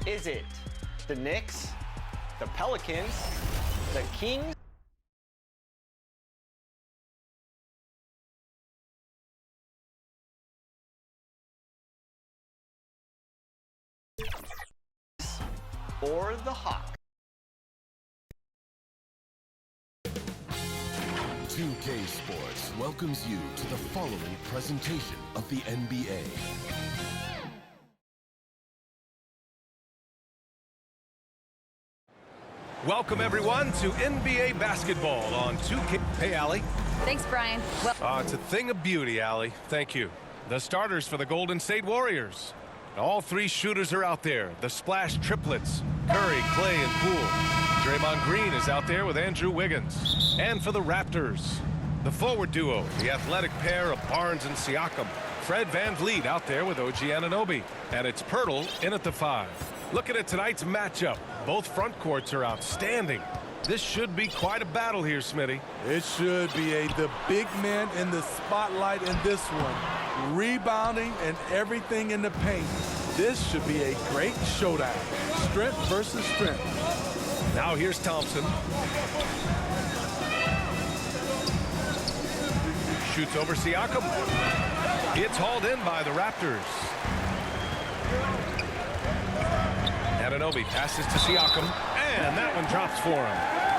Is it the Knicks, the Pelicans, the Kings, or the Hawks? 2K Sports welcomes you to the following presentation of the NBA. Welcome, everyone, to NBA basketball on 2K. Hey, Allie. Thanks, Brian. Well, It's a thing of beauty, Allie. Thank you. The starters for the Golden State Warriors. All three shooters are out there. The splash triplets, Curry, Clay, and Poole. Draymond Green is out there with Andrew Wiggins. And for the Raptors, the forward duo, the athletic pair of Barnes and Siakam. Fred VanVleet out there with OG Anunoby. And it's Pirtle in at the 5. Looking at tonight's matchup, both front courts are outstanding. This should be quite a battle here, Smitty. It should be the big men in the spotlight in this one. Rebounding and everything in the paint. This should be a great showdown. Strength versus strength. Now here's Thompson. Shoots over Siakam. It's hauled in by the Raptors. Anunoby passes to Siakam, and that one drops for him.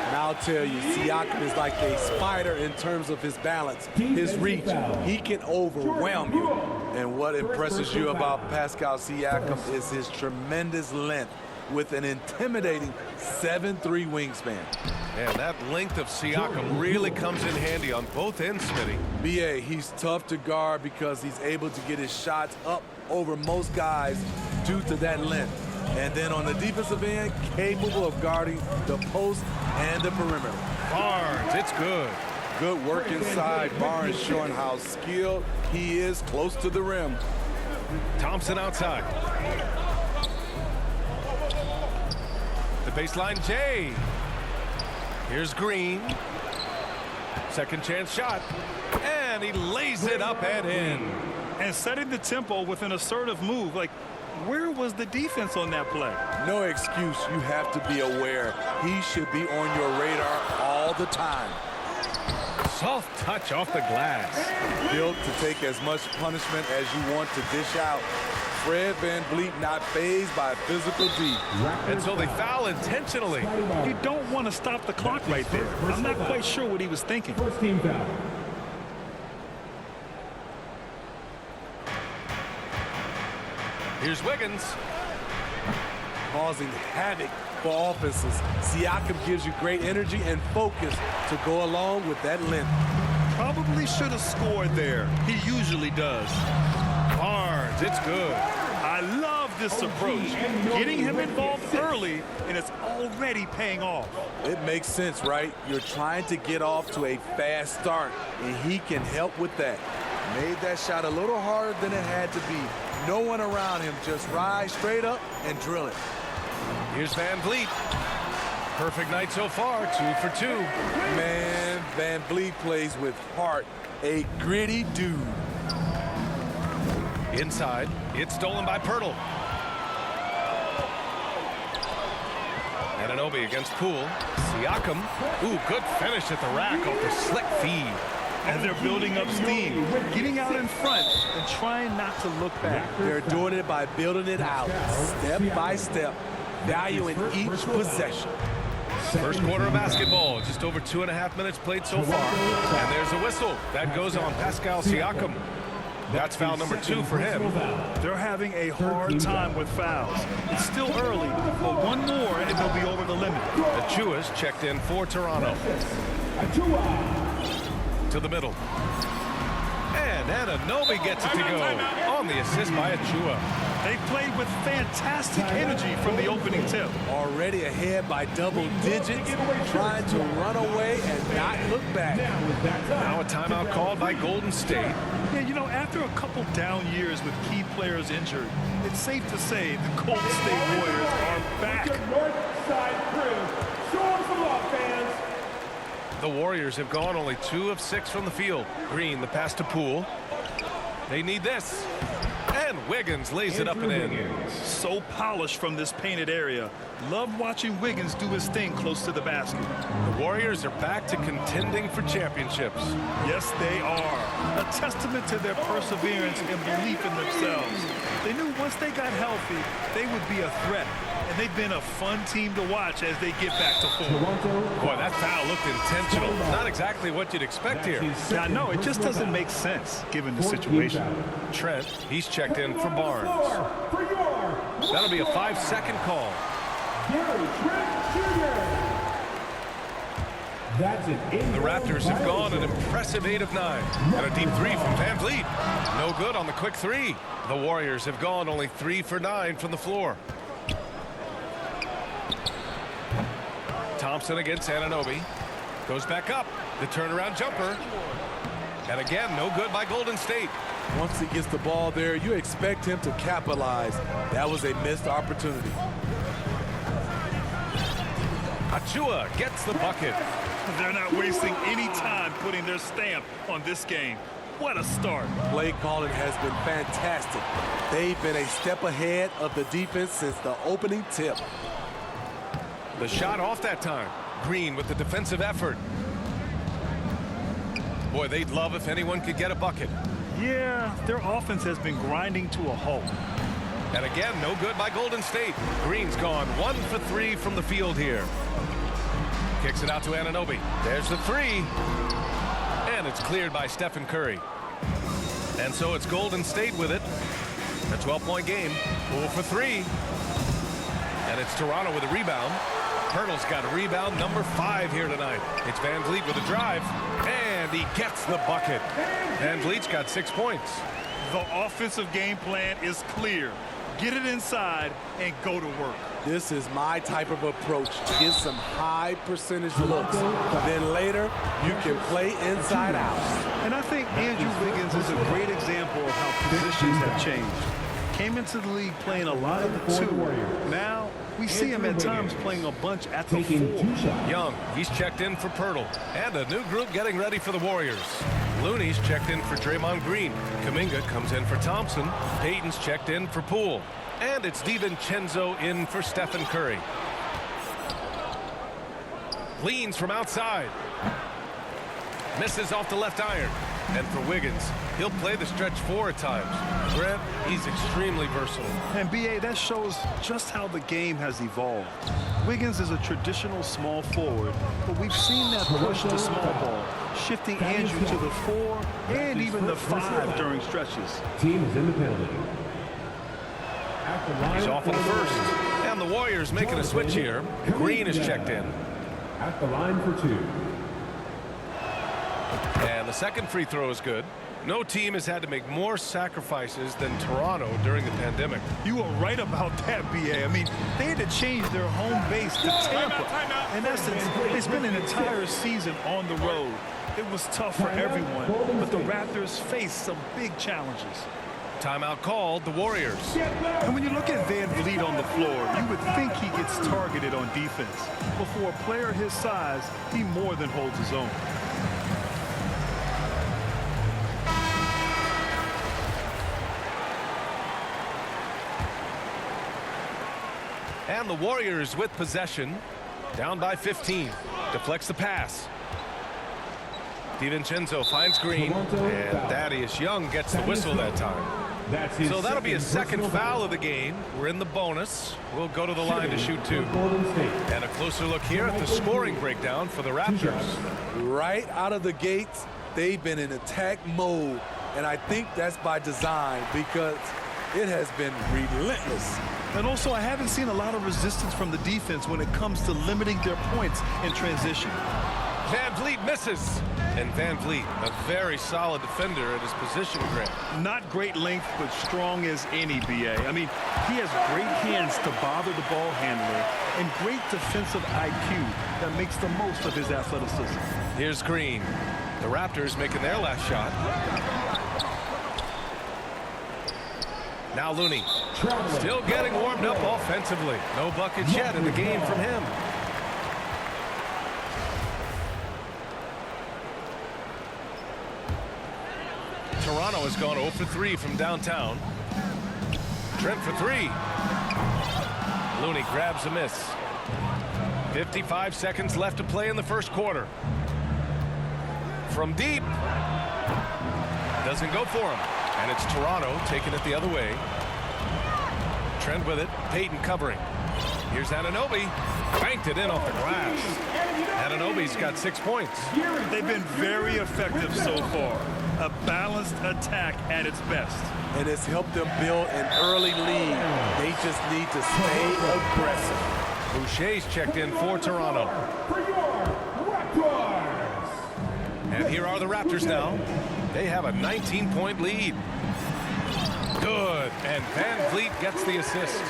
And I'll tell you, Siakam is like a spider in terms of his balance, his reach. He can overwhelm you. And what impresses you about Pascal Siakam is his tremendous length with an intimidating 7'3" wingspan. And that length of Siakam really comes in handy on both ends, Smitty. B.A., he's tough to guard because he's able to get his shots up over most guys due to that length. And then on the defensive end, capable of guarding the post and the perimeter. Barnes, it's good. Good work inside. Barnes showing how skilled he is close to the rim. Thompson outside. The baseline J. Here's Green. Second chance shot. And he lays it up and in. And setting the tempo with an assertive move. Like, where was the defense on that play? No excuse. You have to be aware. He should be on your radar all the time. Soft touch off the glass. Built to take as much punishment as you want to dish out. Fred VanVleet not fazed by physical D. And so they foul intentionally. You don't want to stop the clock right there. I'm not quite sure what he was thinking. First team foul. Here's Wiggins. Causing havoc for offenses. Siakam gives you great energy and focus to go along with that length. Probably should have scored there. He usually does. Barnes, it's good. I love this approach. Getting him involved early, and it's already paying off. It makes sense, right? You're trying to get off to a fast start, and he can help with that. Made that shot a little harder than it had to be. No one around him, just rise straight up and drill it. Here's VanVleet. Perfect night so far, 2 for 2. Man, VanVleet plays with heart, a gritty dude. Inside, it's stolen by Pirtle. Anunoby against Poole. Siakam. Ooh, good finish at the rack off the slick feed. And they're building up steam, getting out in front and trying not to look back. They're doing it by building it out, step by step, valuing each possession. First quarter of basketball, just over 2.5 minutes played so far. And there's a whistle. That goes on Pascal Siakam. That's foul number 2 for him. They're having a hard time with fouls. It's still early, but one more and they'll be over the limit. Achua's checked in for Toronto. To the middle. And Anunoby gets it to go on the assist by Achua. They played with fantastic energy from the opening tip. Already ahead by double digits, trying to run away and not look back. Now a timeout called by Golden State. Yeah, you know, after a couple down years with key players injured, it's safe to say the Golden State Warriors are back. North side crew. Show them some love, fans. The Warriors have gone only 2 of 6 from the field. Green, the pass to Poole. They need this. And Wiggins lays it up and in. So polished from this painted area. Love watching Wiggins do his thing close to the basket. The Warriors are back to contending for championships. Yes, they are. A testament to their perseverance and belief in themselves. They knew once they got healthy, they would be a threat. And they've been a fun team to watch as they get back to form. Boy, that foul looked intentional. Not exactly what you'd expect here. Now, no, it just doesn't make sense given the situation. Trent, he's checked in for Barnes. That'll be a 5-second call. The Raptors have gone an impressive 8 of 9. And a deep three from Van Vliet. No good on the quick three. The Warriors have gone only 3 for 9 from the floor. Thompson against Anunoby. Goes back up. The turnaround jumper. And again, no good by Golden State. Once he gets the ball there, you expect him to capitalize. That was a missed opportunity. Achua gets the bucket. They're not wasting any time putting their stamp on this game. What a start. Play calling has been fantastic. They've been a step ahead of the defense since the opening tip. The shot off that time. Green with the defensive effort. Boy, they'd love if anyone could get a bucket. Yeah, their offense has been grinding to a halt. And again, no good by Golden State. Green's gone 1 for 3 from the field here. Kicks it out to Anunoby. There's the three. And it's cleared by Stephen Curry. And so it's Golden State with it. A 12-point game. 4 for 3. And it's Toronto with a rebound. Pirtle's got a rebound number 5 here tonight. It's Van Vliet with a drive. And he gets the bucket. Van Vliet's got 6 points. The offensive game plan is clear. Get it inside and go to work. This is my type of approach. Get some high percentage looks. Then later, you can play inside out. And I think Andrew Wiggins is a great example of how positions have changed. Came into the league playing a lot of the 2. Now, we see him at times playing a bunch at the 4. Young, he's checked in for Pirtle. And a new group getting ready for the Warriors. Looney's checked in for Draymond Green. Kuminga comes in for Thompson. Payton's checked in for Poole. And it's DiVincenzo in for Stephen Curry. Leans from outside. Misses off the left iron. And for Wiggins, he'll play the stretch 4 at times. Grant, he's extremely versatile. And B.A., that shows just how the game has evolved. Wiggins is a traditional small forward, but we've seen that push to small ball, shifting Andrew to the 4 and even the 5 during stretches. Team is in the penalty. He's off on the first. And the Warriors making a switch here. Green is checked in. At the line for 2. And the second free throw is good. No team has had to make more sacrifices than Toronto during the pandemic. You are right about that, B.A. I mean, they had to change their home base to Tampa. In essence, they spent an entire season on the road. It was tough for everyone, but the Raptors faced some big challenges. Timeout called, the Warriors. And when you look at Van Vliet on the floor, you would think he gets targeted on defense. But for a player his size, he more than holds his own. And the Warriors with possession. Down by 15. Deflects the pass. DiVincenzo finds Green. And Thaddeus Young gets the whistle that time. So that'll be a second foul of the game. We're in the bonus. We'll go to the line to shoot 2. And a closer look here at the scoring breakdown for the Raptors. Right out of the gates, they've been in attack mode. And I think that's by design because it has been relentless. And also, I haven't seen a lot of resistance from the defense when it comes to limiting their points in transition. Van Vliet misses. And Van Vliet, a very solid defender at his position, Grant. Not great length, but strong as any, B.A. I mean, he has great hands to bother the ball handler and great defensive IQ that makes the most of his athleticism. Here's Green. The Raptors making their last shot. Now Looney. Still getting warmed up offensively. No buckets yet in the game from him. Toronto has gone 0 for 3 from downtown. Trent for 3. Looney grabs a miss. 55 seconds left to play in the first quarter. From deep. Doesn't go for him. And it's Toronto taking it the other way. Trent with it. Payton covering. Here's Anunoby. Banked it in off the glass. Anunoby's got 6 points. They've been very effective so far. A balanced attack at its best. And it's helped them build an early lead. They just need to stay aggressive. Boucher's checked in for Toronto. For your Raptors. And here are the Raptors now. They have a 19-point lead. Good. And Van Vliet gets the assist.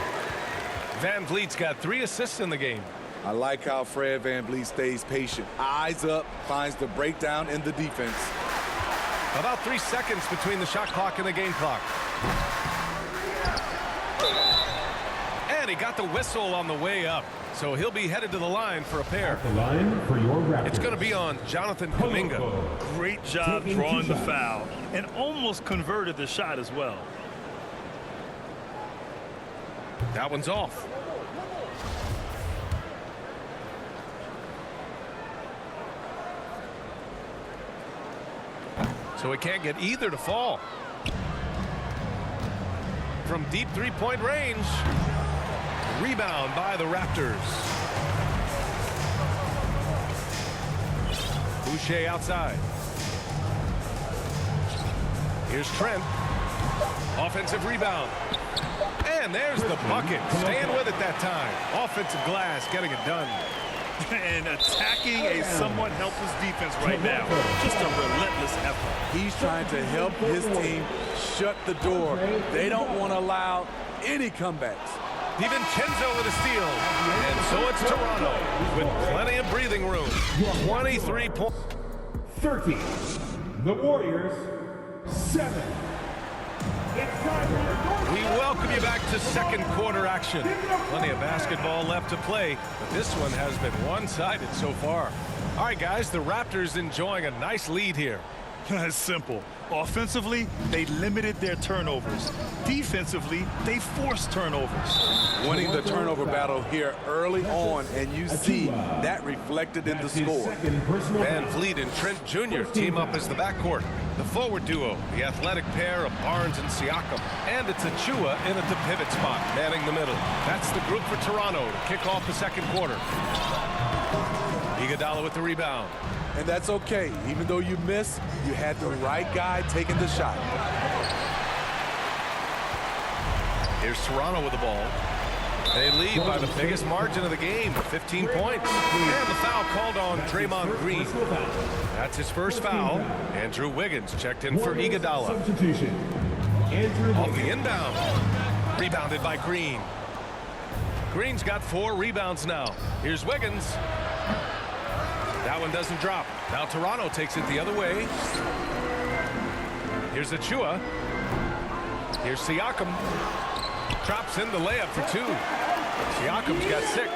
Van Vliet's got 3 assists in the game. I like how Fred VanVleet stays patient. Eyes up, finds the breakdown in the defense. About 3 seconds between the shot clock and the game clock. And he got the whistle on the way up. So he'll be headed to the line for a pair. The line for your Raptors. It's going to be on Jonathan Kuminga. Great job drawing the foul and almost converted the shot as well. That one's off. So he can't get either to fall. From deep three-point range. Rebound by the Raptors. Boucher outside. Here's Trent. Offensive rebound. And there's the bucket. Staying with it that time. Offensive glass getting it done. And attacking a somewhat helpless defense right now. Just a relentless effort. He's trying to help his team shut the door. They don't want to allow any comebacks. DiVincenzo with a steal. And so it's Toronto with plenty of breathing room. 23 points. 30. The Warriors, 7. It's time for the We welcome you back to second quarter action. Plenty of basketball left to play, but this one has been one-sided so far. All right, guys, the Raptors enjoying a nice lead here. It's simple. Offensively, they limited their turnovers. Defensively, they forced turnovers. Winning the turnover battle here early on, and you see that reflected in the score. Van Vliet and Trent Jr. team up as the backcourt. The forward duo, the athletic pair of Barnes and Siakam. And it's Achua in at the pivot spot, manning the middle. That's the group for Toronto to kick off the second quarter. Iguodala with the rebound. And that's okay. Even though you miss, you had the right guy taking the shot. Here's Toronto with the ball. They lead by the biggest margin of the game, 15 points. And the foul called on Draymond Green. That's his first foul. Andrew Wiggins checked in for Iguodala. Substitution. Andrew Off the inbound. Rebounded by Green. Green's got 4 rebounds now. Here's Wiggins. That one doesn't drop. Now Toronto takes it the other way. Here's Achua. Here's Siakam. Drops in the layup for 2. Siakam's got 6.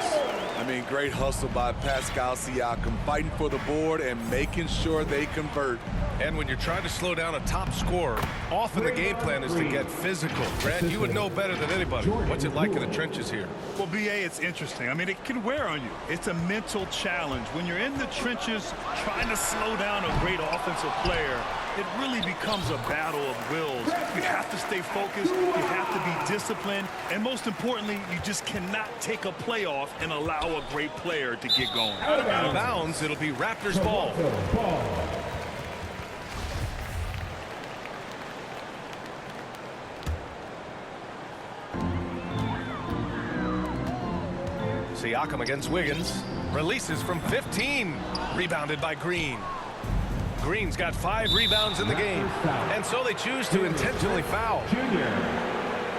I mean, great hustle by Pascal Siakam, fighting for the board and making sure they convert. And when you're trying to slow down a top scorer, often the game plan is to get physical. Grant, you would know better than anybody. What's it like in the trenches here? Well, B.A., it's interesting. I mean, it can wear on you. It's a mental challenge. When you're in the trenches trying to slow down a great offensive player, it really becomes a battle of wills. You have to stay focused. You have to be disciplined. And most importantly, you just cannot take a play off and allow a great player to get going. Out of bounds, it'll be Raptors ball. Siakam against Wiggins. Releases from 15. Rebounded by Green. Green's got 5 rebounds in the game. And so they choose to intentionally foul. Junior.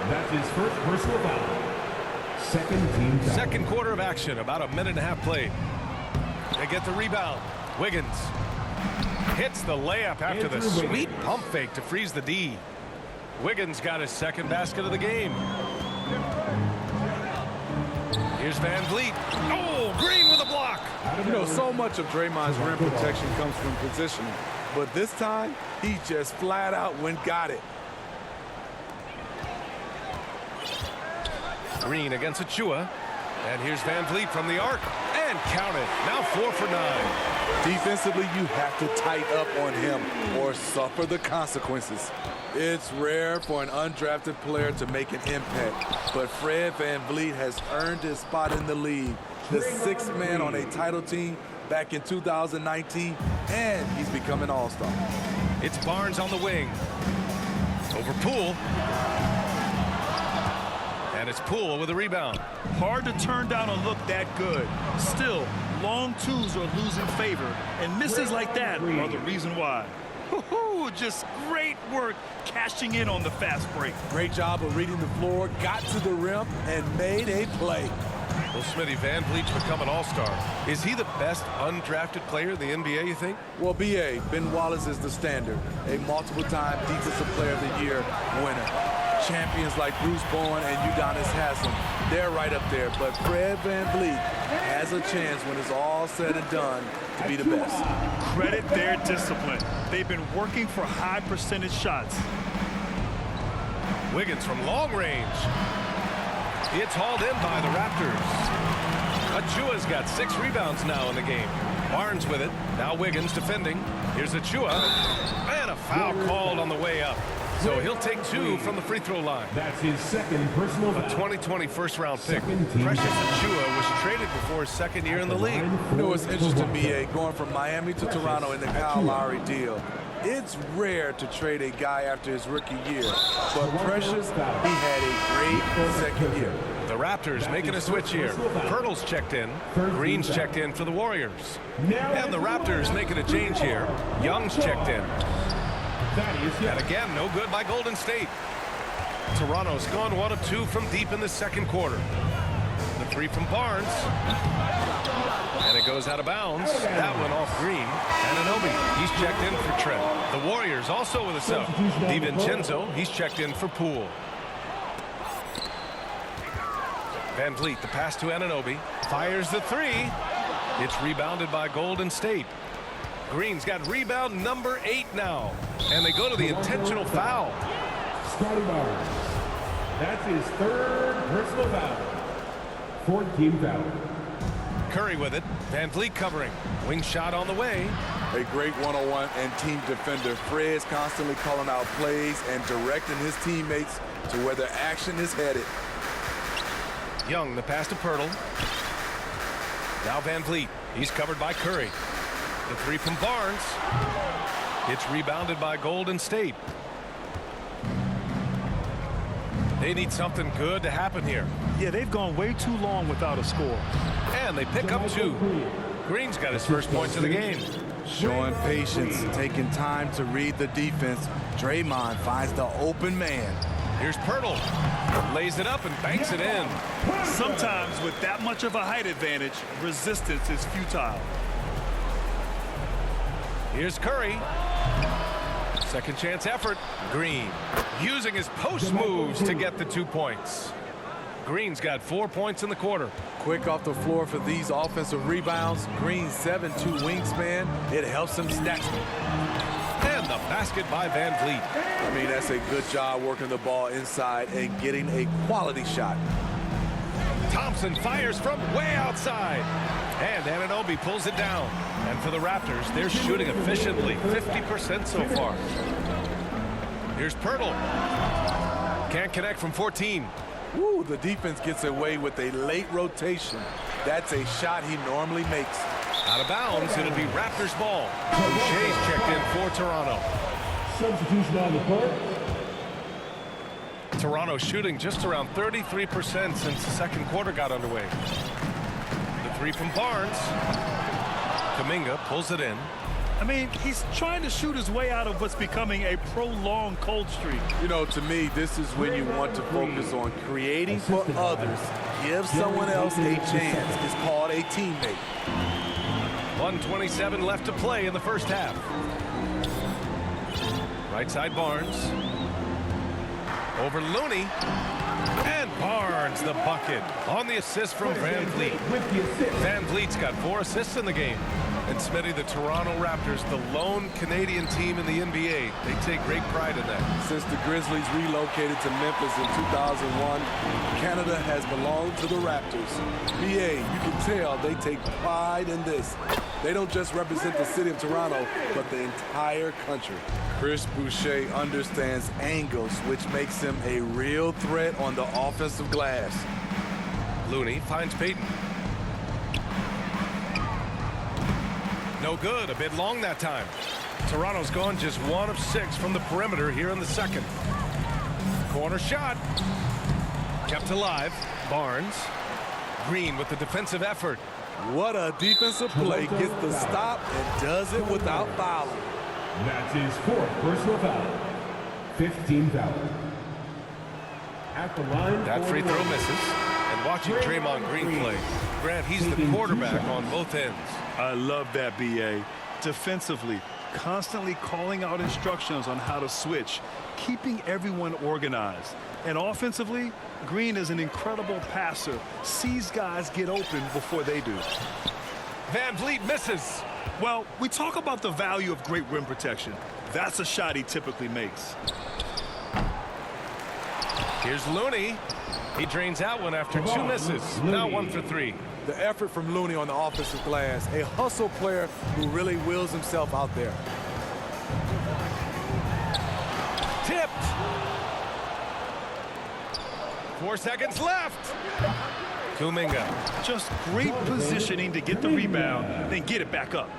That's his first personal foul. Second team foul. Second quarter of action. About a minute and a half played. They get the rebound. Wiggins hits the layup after the sweet pump fake to freeze the D. Wiggins got his second basket of the game. Here's Van Vliet. Oh, Green with a block. You know, so much of Draymond's rim protection comes from positioning. but this time he just flat out went got it. Green against Achua. And here's Van Vliet from the arc. And count it. Now 4 for 9. Defensively, you have to tighten up on him or suffer the consequences. It's rare for an undrafted player to make an impact, but Fred Van Vliet has earned his spot in the league. The sixth man on a title team back in 2019, and he's become an all-star. It's Barnes on the wing. Over Poole. And it's Poole with a rebound. Hard to turn down a look that good. Still, long twos are losing favor, and misses like that are the reason why. Just great work cashing in on the fast break. Great job of reading the floor, got to the rim, and made a play. Well, Smitty, Van Vliet's become an all-star. Is he the best undrafted player in the NBA, you think? Well, B.A., Ben Wallace is the standard. A multiple-time Defensive Player of the Year winner. Champions like Bruce Bowen and Udonis Haslem, they're right up there. But Fred Van Vliet has a chance when it's all said and done to be the best. Credit their discipline. They've been working for high percentage shots. Wiggins from long range. It's hauled in by the Raptors. Achua's got 6 rebounds now in the game. Barnes with it. Now Wiggins defending. Here's Achua. And a foul called on the way up. So he'll take 2 from the free throw line. That's his second personal A foul. 2020 first-round pick. Precious Achua was traded before his second year in the league. You know what's interesting, B.A., going from Miami to Toronto in the Kyle Lowry deal. It's rare to trade a guy after his rookie year, but Precious, he had a great second year. The Raptors making a switch here. Pirtle's checked in. Green's checked in for the Warriors. And the Raptors making a change here. Young's checked in. And again, no good by Golden State. Toronto's gone 1 of 2 from deep in the second quarter. The 3 from Barnes. And it goes out of bounds. That one off Green. And Anunoby, he's checked in for Trent. The Warriors also with a sub. DiVincenzo, he's checked in for Poole. Van Vliet, the pass to Anunoby. Fires the 3. It's rebounded by Golden State. Green's got rebound number 8 now. And they go to the intentional foul. Scotty Barnes. That's his 3rd personal foul. 14 foul. Curry with it. Van Vliet covering. Wing shot on the way. A great one-on-one and team defender. Fred's constantly calling out plays and directing his teammates to where the action is headed. Young, the pass to Pirtle. Now Van Vliet. He's covered by Curry. The 3 from Barnes. It's rebounded by Golden State. They need something good to happen here. Yeah, they've gone way too long without a score. And they pick up 2. Green's got his first points of the game. Showing patience, taking time to read the defense. Draymond finds the open man. Here's Pirtle. Lays it up and banks it in. Sometimes with that much of a height advantage, resistance is futile. Here's Curry. Second chance effort. Green using his post moves to get the 2 points. Green's got 4 points in the quarter. Quick off the floor for these offensive rebounds. Green's 7'2" wingspan. It helps him stack them. And the basket by Van Vliet. I mean, that's a good job working the ball inside and getting a quality shot. Thompson fires from way outside. And Anunoby pulls it down. And for the Raptors, they're shooting efficiently, 50% so far. Here's Pirtle. Can't connect from 14. Woo, the defense gets away with a late rotation. That's a shot he normally makes. Out of bounds, it'll be Raptors ball. Boucher's checked in for Toronto. Substitution on the court. Toronto shooting just around 33% since the second quarter got underway. The 3 from Barnes. Kuminga pulls it in. I mean, he's trying to shoot his way out of what's becoming a prolonged cold streak. You know, to me, this is when you want to focus on creating for others. Give someone else a chance. It's called a teammate. 1:27 left to play in the first half. Right side Barnes. Over Looney. And Barnes the bucket on the assist from Van Vliet. Van Vliet's got 4 assists in the game. And Smitty, the Toronto Raptors, the lone Canadian team in the NBA. They take great pride in that. Since the Grizzlies relocated to Memphis in 2001, Canada has belonged to the Raptors. BA, you can tell they take pride in this. They don't just represent the city of Toronto, but the entire country. Chris Boucher understands angles, which makes him a real threat on the offensive glass. Looney finds Payton. No good, a bit long that time. Toronto's gone just 1 of 6 from the perimeter here in the second. Corner shot. Kept alive. Barnes. Green with the defensive effort. What a defensive play. Gets the stop and does it without fouling. That's his 4th personal foul. 15 foul. At the line. That free throw misses. And watching Draymond Green play. Grant, he's the quarterback on both ends. I love that, BA. Defensively, constantly calling out instructions on how to switch, keeping everyone organized. And offensively, Green is an incredible passer, sees guys get open before they do. Van Vliet misses. Well, we talk about the value of great rim protection. That's a shot he typically makes. Here's Looney. He drains out one after 2 misses. Now 1 for 3. The effort from Looney on the offensive glass, a hustle player who really wills himself out there. Tipped. 4 seconds left. Kuminga. Just great positioning to get the rebound, then get it back up.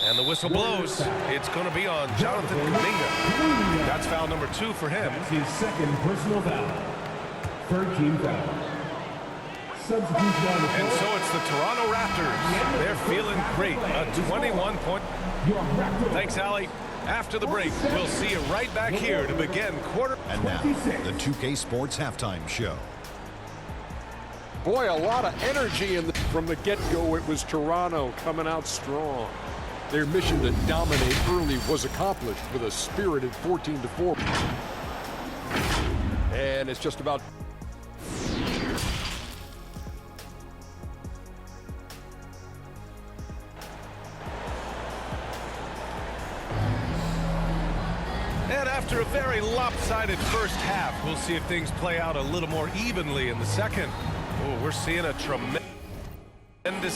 And the whistle blows. It's going to be on Jonathan Kuminga. That's foul number 2 for him. That's his 2nd personal foul. 13 foul. Substitution on the floor. And so it's the Toronto Raptors. They're feeling great. A 21-point. Thanks, Allie. After the break, we'll see you right back here to begin quarter. And now, the 2K Sports Halftime Show. Boy, a lot of energy from the get-go. It was Toronto coming out strong. Their mission to dominate early was accomplished with a spirited 14-4. And it's just about... And after a very lopsided first half, we'll see if things play out a little more evenly in the second. Oh, we're seeing a tremendous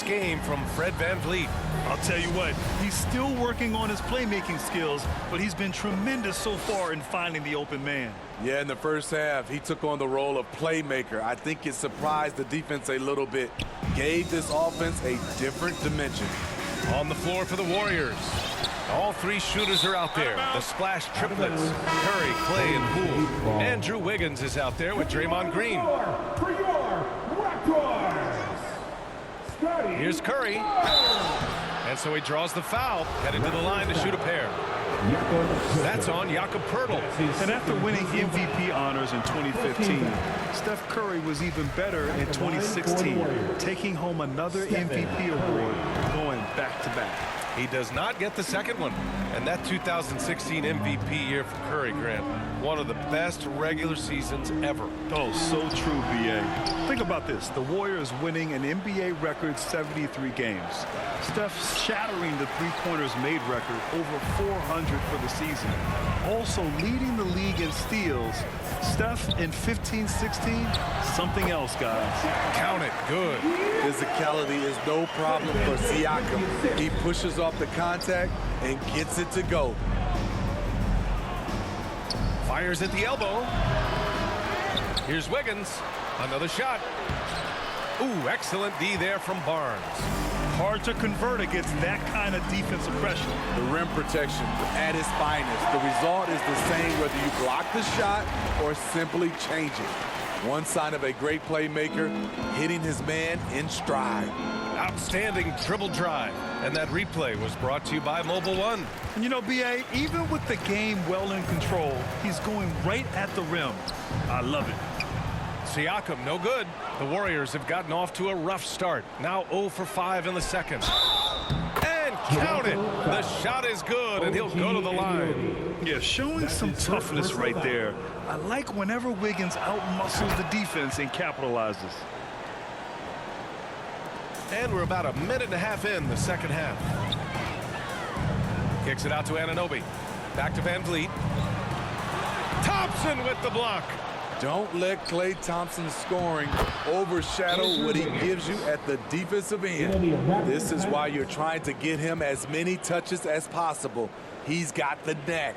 game from Fred VanVleet. I'll tell you what, he's still working on his playmaking skills, but he's been tremendous so far in finding the open man. Yeah, in the first half, he took on the role of playmaker. I think it surprised the defense a little bit. Gave this offense a different dimension. On the floor for the Warriors. All 3 shooters are out there. The splash triplets. Curry, Clay, and Poole. Andrew Wiggins is out there with Draymond Green. For your Raptors. Here's Curry. And so he draws the foul, headed to the line to shoot a pair. That's on Jakob Poeltl. And after winning MVP honors in 2015, Steph Curry was even better in 2016, taking home another MVP award, going back-to-back. He does not get the second one. And that 2016 MVP year for Curry, Grant, one of the best regular seasons ever. Oh, so true, BA. Think about this. The Warriors winning an NBA record 73 games. Steph shattering the three-pointers made record, over 400 for the season. Also leading the league in steals. Steph in 15-16, something else, guys. Count it. Good. Physicality is no problem for Siakam. He pushes off the contact and gets it to go. Fires at the elbow. Here's Wiggins. Another shot. Ooh, excellent D there from Barnes. Hard to convert against that kind of defensive pressure. The rim protection at its finest. The result is the same whether you block the shot or simply change it. One sign of a great playmaker, hitting his man in stride. Outstanding dribble drive. And that replay was brought to you by Mobile One. And you know, BA, even with the game well in control, he's going right at the rim. I love it. Siakam, no good. The Warriors have gotten off to a rough start. Now 0 for 5 in the second. And count it. The shot is good, and he'll go to the line. Yeah, showing some toughness right there. I like whenever Wiggins outmuscles the defense and capitalizes. And we're about a minute and a half in the second half. Kicks it out to Anunoby. Back to Van Vliet. Thompson with the block. Don't let Klay Thompson's scoring overshadow what he gives you at the defensive end. This is why you're trying to get him as many touches as possible. He's got the knack.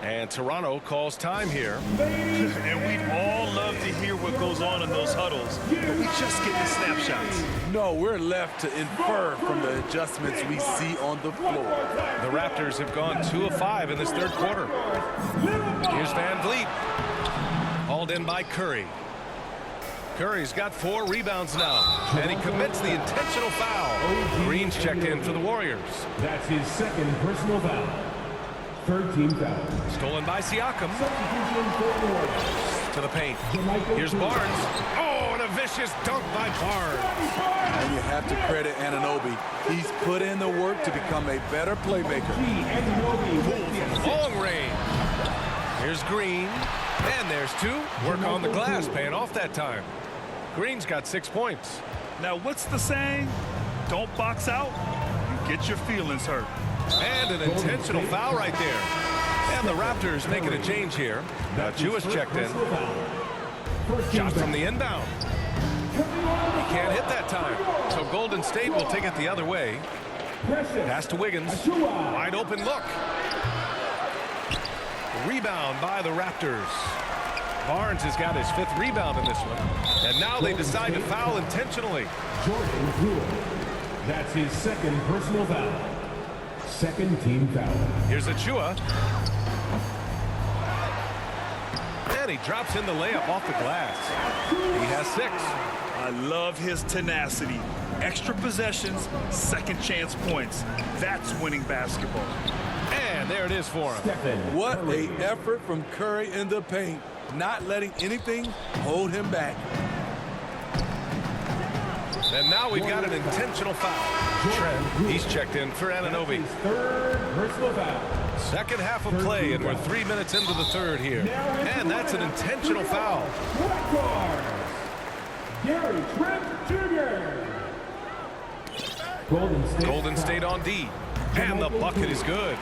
And Toronto calls time here. And we'd all love to hear what goes on in those huddles, but we just get the snapshots. No, we're left to infer from the adjustments we see on the floor. The Raptors have gone 2 of 5 in this third quarter. Here's Van Vliet. Hauled in by Curry. Curry's got 4 rebounds now, and he commits the intentional foul. Green's checked in for the Warriors. That's his second personal foul. Third team foul. Stolen by Siakam. Substitution for the Warriors. To the paint. Here's Barnes. Oh, and a vicious dunk by Barnes. And you have to credit Anunoby. He's put in the work to become a better playmaker. Long range. Here's Green. And there's 2. Work on the glass, paying off that time. Green's got 6 points. Now, what's the saying? Don't box out, you get your feelings hurt. And an intentional foul right there. And the Raptors making a change here. Mateus checked in. Shot from the inbound. He can't hit that time. So Golden State will take it the other way. Pass to Wiggins. Wide open look. Rebound by the Raptors. Barnes has got his 5th rebound in this one. And now they decide to foul intentionally. Jordan Poole. That's his second personal foul. Second team foul. Here's Achua. And he drops in the layup off the glass. He has 6. I love his tenacity. Extra possessions, second chance points. That's winning basketball. And there it is for him. What an effort from Curry in the paint. Not letting anything hold him back. And now we've got an intentional foul. Trent, he's checked in for Anunoby. Third personal foul. Second half of play, and we're 3 minutes into the third here. And that's an intentional foul. Gary Trent Jr. Golden State on D. And the bucket is good.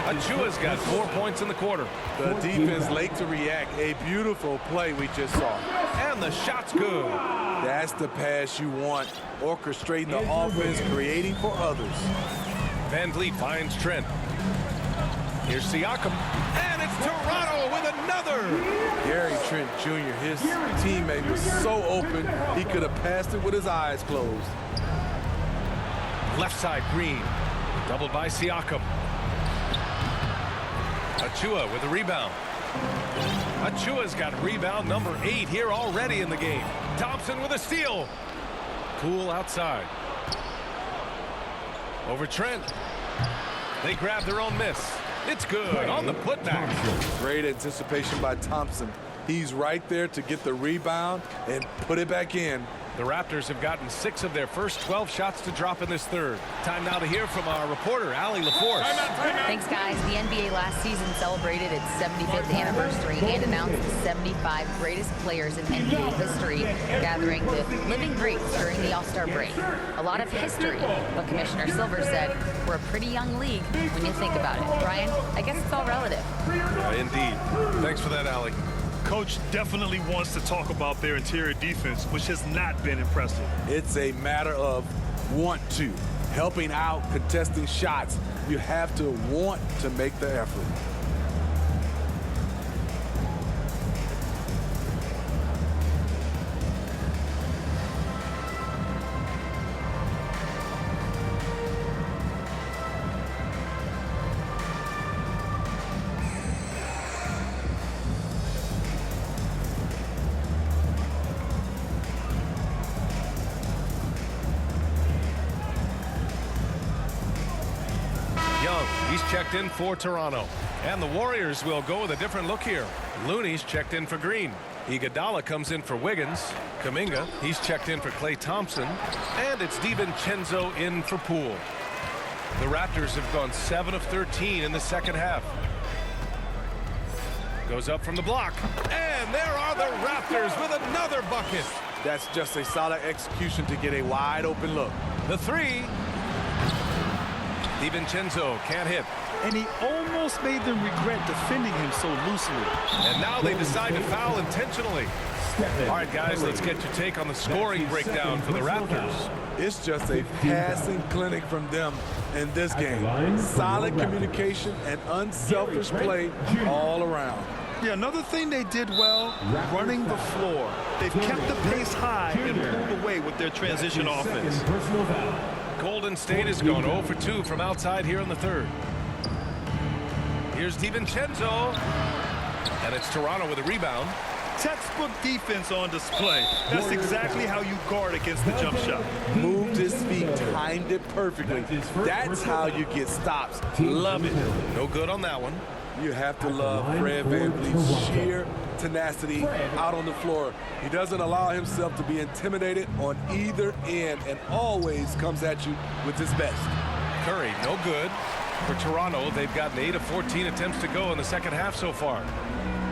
Achua's got 4 points in the quarter. The defense late to react. A beautiful play we just saw. And the shot's good. That's the pass you want. Orchestrating the offense, creating for others. Van Vliet finds Trent. Here's Siakam. And it's Toronto with another. Gary Trent Jr., his teammate was so open, he could have passed it with his eyes closed. Left side, Green. Doubled by Siakam. Achua with a rebound. Achua's got rebound number 8 here already in the game. Thompson with a steal. Poole outside. Over Trent. They grab their own miss. It's good on the putback. Great anticipation by Thompson. He's right there to get the rebound and put it back in. The Raptors have gotten 6 of their first 12 shots to drop in this third. Time now to hear from our reporter, Allie LaForce. Thanks, guys. The NBA last season celebrated its 75th anniversary and announced the 75 greatest players in NBA history, gathering the living greats during the All-Star break. A lot of history, but Commissioner Silver said we're a pretty young league when you think about it. Brian, I guess it's all relative. Indeed. Thanks for that, Allie. Coach definitely wants to talk about their interior defense, which has not been impressive. It's a matter of want to. Helping out, contesting shots. You have to want to make the effort. He's checked in for Toronto. And the Warriors will go with a different look here. Looney's checked in for Green. Iguodala comes in for Wiggins. Kuminga, he's checked in for Klay Thompson. And it's DiVincenzo in for Poole. The Raptors have gone 7 of 13 in the second half. Goes up from the block. And there are the Raptors with another bucket. That's just a solid execution to get a wide open look. The three. DiVincenzo can't hit. And he almost made them regret defending him so loosely. And now they decide to foul intentionally. All right, guys, let's get your take on the scoring breakdown for the Raptors. It's just a passing clinic from them in this game. Solid communication and unselfish play all around. Yeah, another thing they did well, running the floor. They've kept the pace high and pulled away with their transition offense. Golden State has gone 0 for 2 from outside here in the third. Here's DiVincenzo. And it's Toronto with a rebound. Textbook defense on display. That's exactly how you guard against the jump shot. Moved his feet, timed it perfectly. That's how you get stops. Love it. No good on that one. You have to love Fred VanVleet's sheer tenacity out on the floor. He doesn't allow himself to be intimidated on either end and always comes at you with his best. Curry, no good. For Toronto, they've gotten 8 of 14 attempts to go in the second half so far.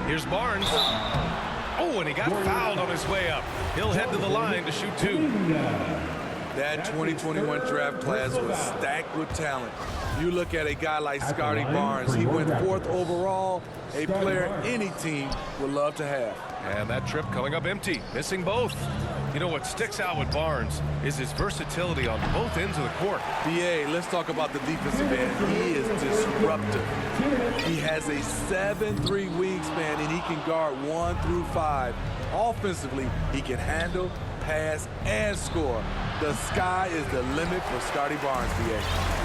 Here's Barnes. Oh, and he got fouled on his way up. He'll head to the line to shoot 2. That 2021 draft class was stacked with talent. You look at a guy like Scotty Barnes. He went 4th overall, a player any team would love to have. And that trip coming up empty, missing both. You know what sticks out with Barnes is his versatility on both ends of the court. BA, let's talk about the defensive end. He is disruptive. He has a 7'3" wingspan and he can guard 1 through 5. Offensively, he can handle, pass, and score. The sky is the limit for Scotty Barnes, BA.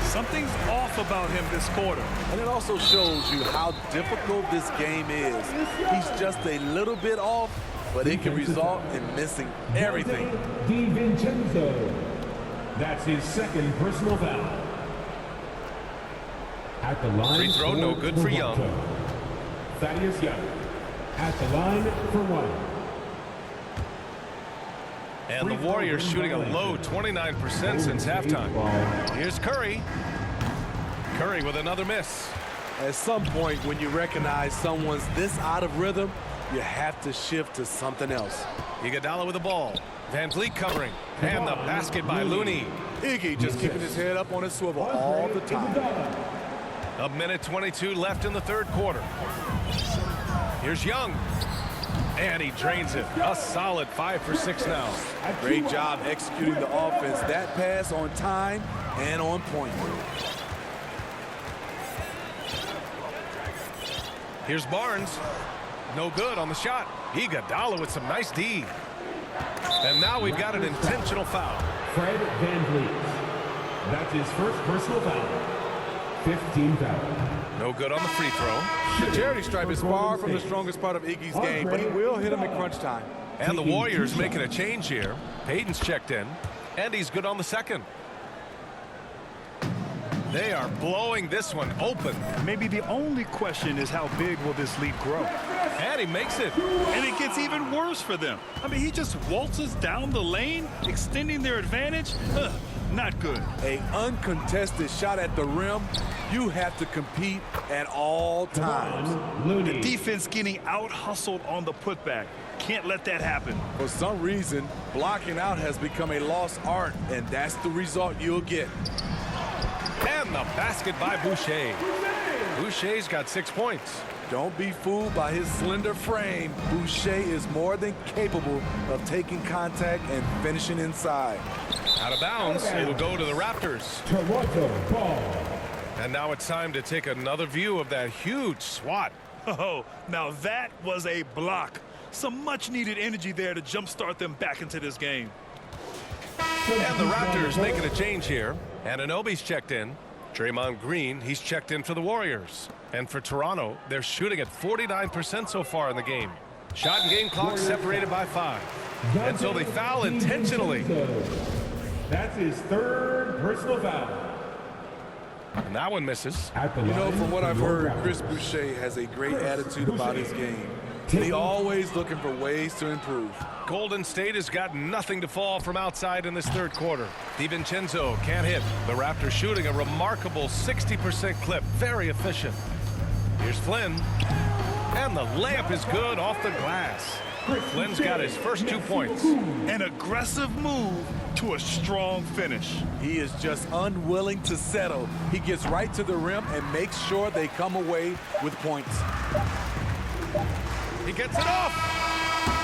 Something's off about him this quarter. And it also shows you how difficult this game is. He's just a little bit off, but it can result in missing everything. DiVincenzo. That's his second personal foul. At the line. Free throw, no good for Young. Thaddeus Young. At the line for 1. And the Warriors shooting a low 29% since halftime. Here's Curry. Curry with another miss. At some point, when you recognize someone's this out of rhythm, you have to shift to something else. Iguodala with the ball. VanVleet covering. And the basket by Looney. Iggy just keeping his head up on his swivel all the time. A minute 22 left in the third quarter. Here's Young. And he drains it. A solid 5 for 6 now. Great job executing the offense. That pass on time and on point. Here's Barnes. No good on the shot. Iguodala with some nice D. And now we've got an intentional foul. Fred VanVleet. That's his first personal foul. 15 foul. No good on the free throw. The charity stripe is far from the strongest part of Iggy's game, but he will hit him at crunch time. And the Warriors making a change here. Payton's checked in, and he's good on the second. They are blowing this one open. Maybe the only question is how big will this lead grow? And he makes it. And it gets even worse for them. I mean, he just waltzes down the lane, extending their advantage. Not good. A uncontested shot at the rim. You have to compete at all times. The defense getting out-hustled on the putback. Can't let that happen. For some reason, blocking out has become a lost art, and that's the result you'll get. And the basket by Boucher. Boucher's got 6 points. Don't be fooled by his slender frame. Boucher is more than capable of taking contact and finishing inside. Out of bounds, it'll go to the Raptors. Toronto ball. And now it's time to take another view of that huge swat. Oh, now that was a block. Some much-needed energy there to jumpstart them back into this game. And the Raptors making a change here. Anunoby's checked in. Draymond Green, he's checked in for the Warriors. And for Toronto, they're shooting at 49% so far in the game. Shot and game clock separated by 5. And so they foul intentionally. That's his third personal foul. And that one misses. You know, from what I've heard, Chris Boucher has a great attitude about his game. And he's always looking for ways to improve. Golden State has got nothing to fall from outside in this third quarter. DiVincenzo can't hit. The Raptors shooting a remarkable 60% clip. Very efficient. Here's Flynn. And the layup is good off the glass. Flynn's got his first 2 points. An aggressive move to a strong finish. He is just unwilling to settle. He gets right to the rim and makes sure they come away with points. He gets it off.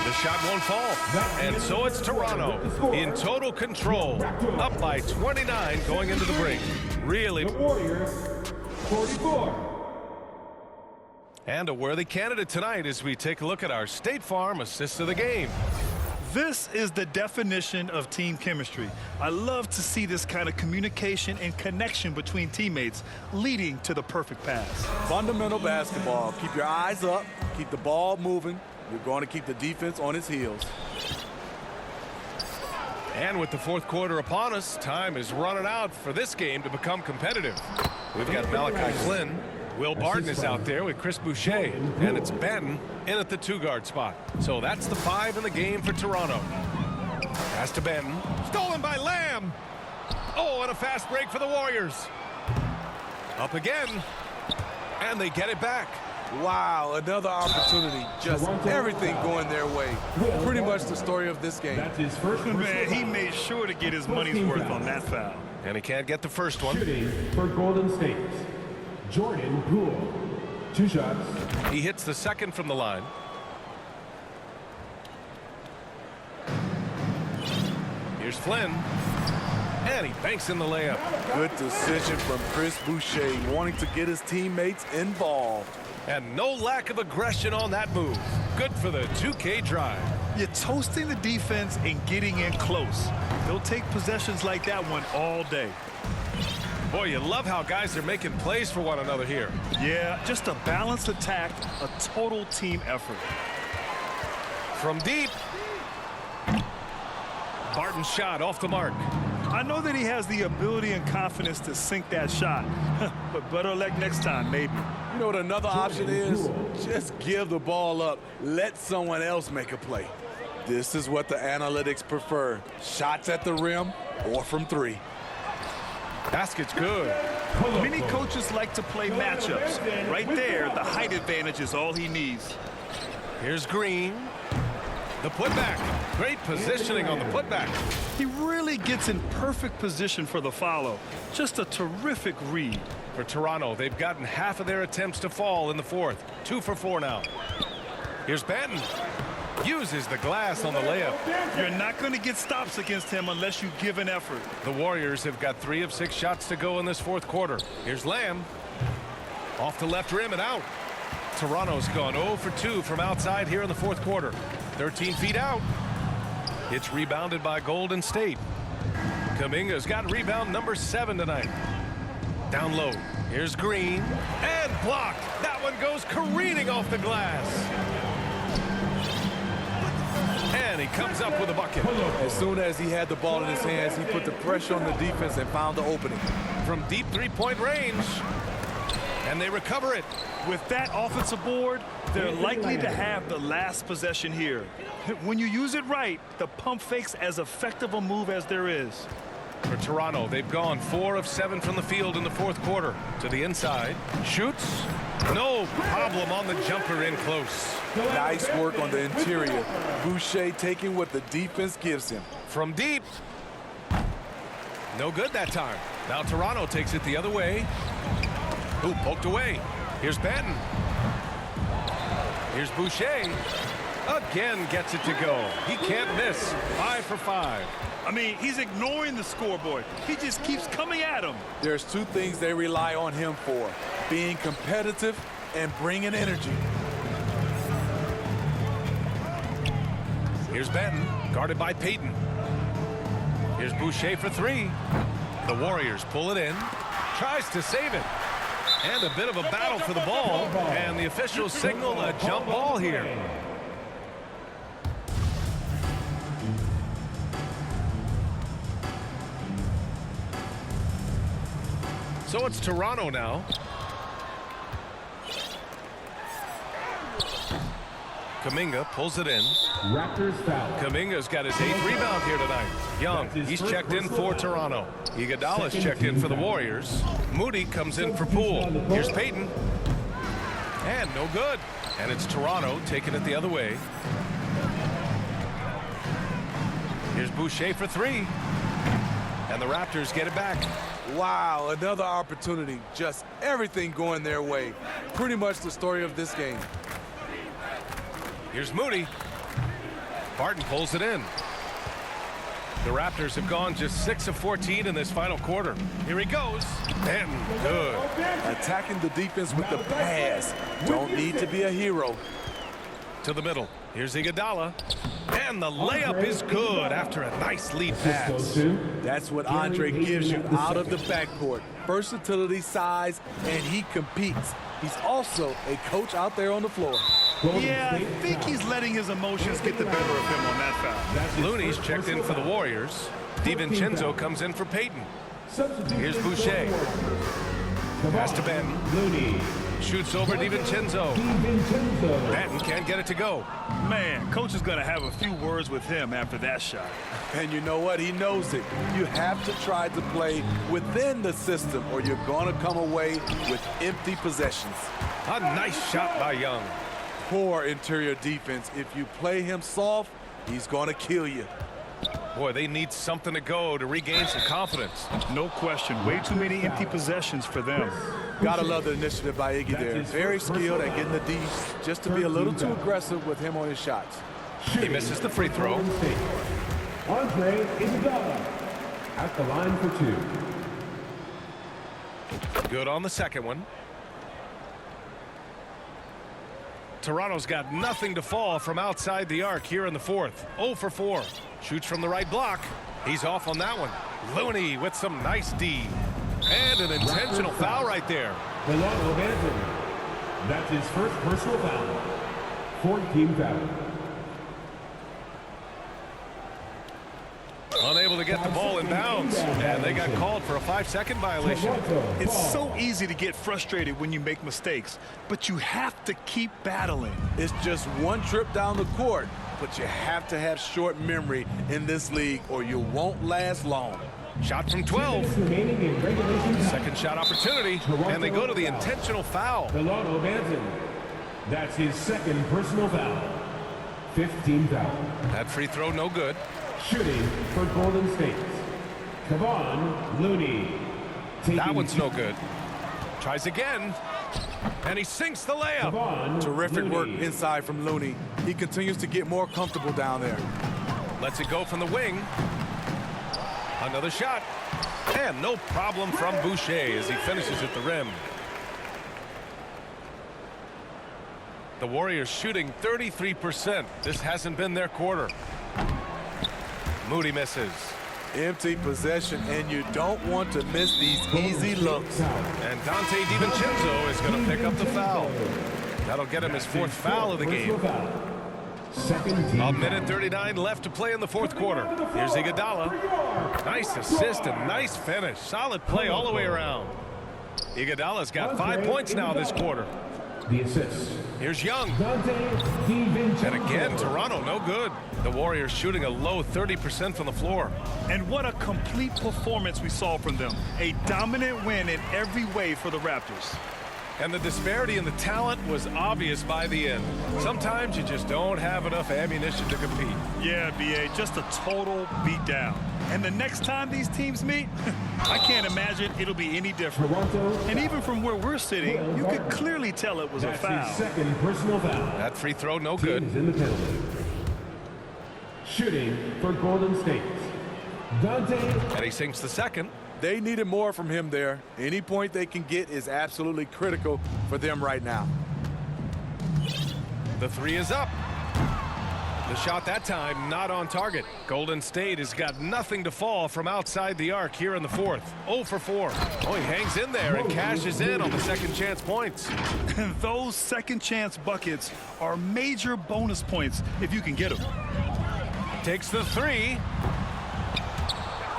The shot won't fall. And so it's Toronto in total control. Up by 29 going into the break. Really. The Warriors, 44. And a worthy candidate tonight as we take a look at our State Farm assist of the game. This is the definition of team chemistry. I love to see this kind of communication and connection between teammates leading to the perfect pass. Fundamental basketball. Keep your eyes up. Keep the ball moving. You're going to keep the defense on its heels. And with the fourth quarter upon us, time is running out for this game to become competitive. We've got Malachi Flynn. Will Barton is out there with Chris Boucher, and it's Benton in at the 2-guard spot. So that's the 5 in the game for Toronto. Pass to Benton. Stolen by Lamb. Oh, and a fast break for the Warriors. Up again, and they get it back. Wow, another opportunity. Just everything going their way. Pretty much the story of this game. That's his first Man, he made sure to get his money's worth on that foul. And he can't get the first one. Shooting for Golden State, Jordan Poole. 2 shots. He hits the second from the line. Here's Flynn. And he banks in the layup. Good decision from Chris Boucher, wanting to get his teammates involved. And no lack of aggression on that move. Good for the 2K drive. You're toasting the defense and getting in close. They'll take possessions like that one all day. Boy, you love how guys are making plays for one another here. Yeah, just a balanced attack, a total team effort. From deep. Barton's shot off the mark. I know that he has the ability and confidence to sink that shot, but better luck next time, maybe. You know what another option is? Just give the ball up. Let someone else make a play. This is what the analytics prefer. Shots at the rim or from 3. Basket's good. Many coaches like to play matchups. Right there, the height advantage is all he needs. Here's Green. The putback. Great positioning on the putback. He really gets in perfect position for the follow. Just a terrific read. For Toronto, they've gotten half of their attempts to fall in the fourth. 2 for 4 now. Here's Benton. Uses the glass on the layup. You're not going to get stops against him unless you give an effort. The Warriors have got 3 of 6 shots to go in this fourth quarter. Here's Lamb. Off the left rim and out. Toronto's gone 0 for 2 from outside here in the fourth quarter. 13 feet out. It's rebounded by Golden State. Kuminga's got rebound number 7 tonight. Down low. Here's Green. And blocked. That one goes careening off the glass. And he comes up with a bucket. As soon as he had the ball in his hands, he put the pressure on the defense and found the opening. From deep 3-point range. And they recover it. With that offensive board, they're likely to have the last possession here. When you use it right, the pump fake's as effective a move as there is. For Toronto, they've gone 4 of 7 from the field in the fourth quarter. To the inside. Shoots. No problem on the jumper in close. Nice work on the interior. Boucher taking what the defense gives him. From deep. No good that time. Now Toronto takes it the other way. Ooh, poked away. Here's Benton. Here's Boucher. Again gets it to go. He can't miss. 5 for 5. I mean, he's ignoring the scoreboard. He just keeps coming at him. There's 2 things they rely on him for: being competitive and bringing energy. Here's Benton, guarded by Payton. Here's Boucher for 3. The Warriors pull it in. Tries to save it. And a bit of a battle for the ball. And the officials signal a jump ball here. So it's Toronto now. Kuminga pulls it in. Raptors foul. Kuminga's got his 8th rebound here tonight. Young, he's checked in for Toronto. Iguodala's checked in for the Warriors. Moody comes in for Poole. Here's Payton. And no good. And it's Toronto taking it the other way. Here's Boucher for three. And the Raptors get it back. Wow, another opportunity. Just everything going their way. Pretty much the story of this game. Here's Moody. Barton pulls it in. The Raptors have gone just 6 of 14 in this final quarter. Here he goes. And good. Attacking the defense with the pass. Don't need to be a hero. To the middle. Here's Iguodala. And the layup is good after a nice lead pass. That's what Andre gives you out of the backcourt. Versatility, size, and he competes. He's also a coach out there on the floor. Yeah, I think he's letting his emotions get the better of him on that foul. Looney's checked in for the Warriors. DiVincenzo comes in for Payton. Here's Boucher. Pass to Benton. Looney. Shoots over DiVincenzo. Benton can't get it to go. Man, coach is going to have a few words with him after that shot. And you know what? He knows it. You have to try to play within the system or you're going to come away with empty possessions. A nice shot by Young. Poor interior defense. If you play him soft, he's going to kill you. Boy, they need something to go to regain some confidence. No question. Way too many empty possessions for them. Gotta love the initiative by Iggy there. Very skilled at getting the D, just to be a little too aggressive with him on his shots. He misses the free throw. Andre Iguodala at the line for two. Good on the second one. Toronto's got nothing to fall from outside the arc here in the fourth. 0 for 4. Shoots from the right block. He's off on that one. Looney with some nice D. And an intentional foul right there. Delano Banton. That's his first personal foul. 14 foul. Unable to get the ball in bounds. And they got called for a 5-second violation. It's so easy to get frustrated when you make mistakes, but you have to keep battling. It's just one trip down the court, but you have to have short memory in this league or you won't last long. Shot from 12. Remaining in regulation time. Second shot opportunity. And they go to the intentional foul. Delano Banton. That's his second personal foul. 15 foul. That free throw no good. Shooting for Golden State. Kevon Looney. That one's no good. Tries again. And he sinks the layup. Kevon Terrific Looney. work inside from Looney. He continues to get more comfortable down there. Lets it go from the wing. Another shot. And no problem from Boucher as he finishes at the rim. The Warriors shooting 33%. This hasn't been their quarter. Moody misses. Empty possession, and you don't want to miss these easy looks. And Dante DiVincenzo is going to pick up the foul. That'll get him his fourth foul of the game. A minute 39 left to play in the fourth quarter. Here's Iguodala. Nice assist and nice finish. Solid play all the way around. Iguodala's got 5 points now this quarter. The assist. Here's Young. And And again, Toronto no good. The Warriors shooting a low 30% from the floor. And what a complete performance we saw from them. A dominant win in every way for the Raptors. And the disparity in the talent was obvious by the end. Sometimes you just don't have enough ammunition to compete. Yeah, B.A., just a total beatdown. And the next time these teams meet, I can't imagine it'll be any different. And even from where we're sitting, you could clearly tell it was a foul. That's his second personal foul. That free throw no good. Team is in the penalty. Shooting for Golden State. Dante. And he sinks the second. They needed more from him there. Any point they can get is absolutely critical for them right now. The three is up. The shot that time not on target. Golden State has got nothing to fall from outside the arc here in the fourth. 0 for 4. Oh, he hangs in there and cashes in on the second chance points. And those second chance buckets are major bonus points if you can get them. Takes the three.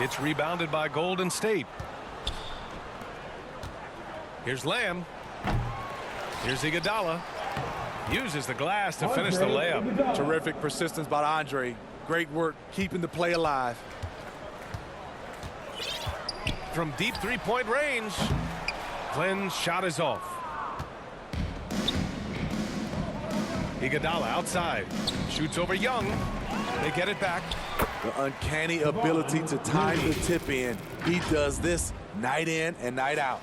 It's rebounded by Golden State. Here's Lamb. Here's Iguodala. Uses the glass to finish the layup. Terrific persistence by Andre. Great work keeping the play alive. From deep three-point range, Glenn's shot is off. Iguodala outside. Shoots over Young. They get it back. The uncanny ability to time the tip in. He does this night in and night out.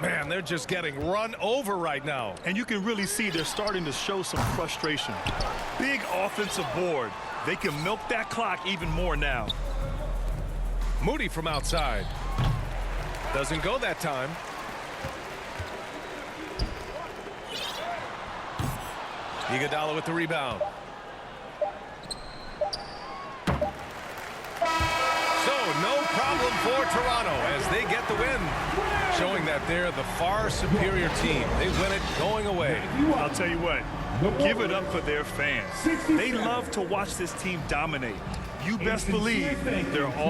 Man, they're just getting run over right now. And you can really see they're starting to show some frustration. Big offensive board. They can milk that clock even more now. Moody from outside. Doesn't go that time. Iguodala with the rebound. So no problem for Toronto as they get the win, showing that they're the far superior team. They win it going away. I'll tell you what, give it up for their fans. They love to watch this team dominate. You best believe they're all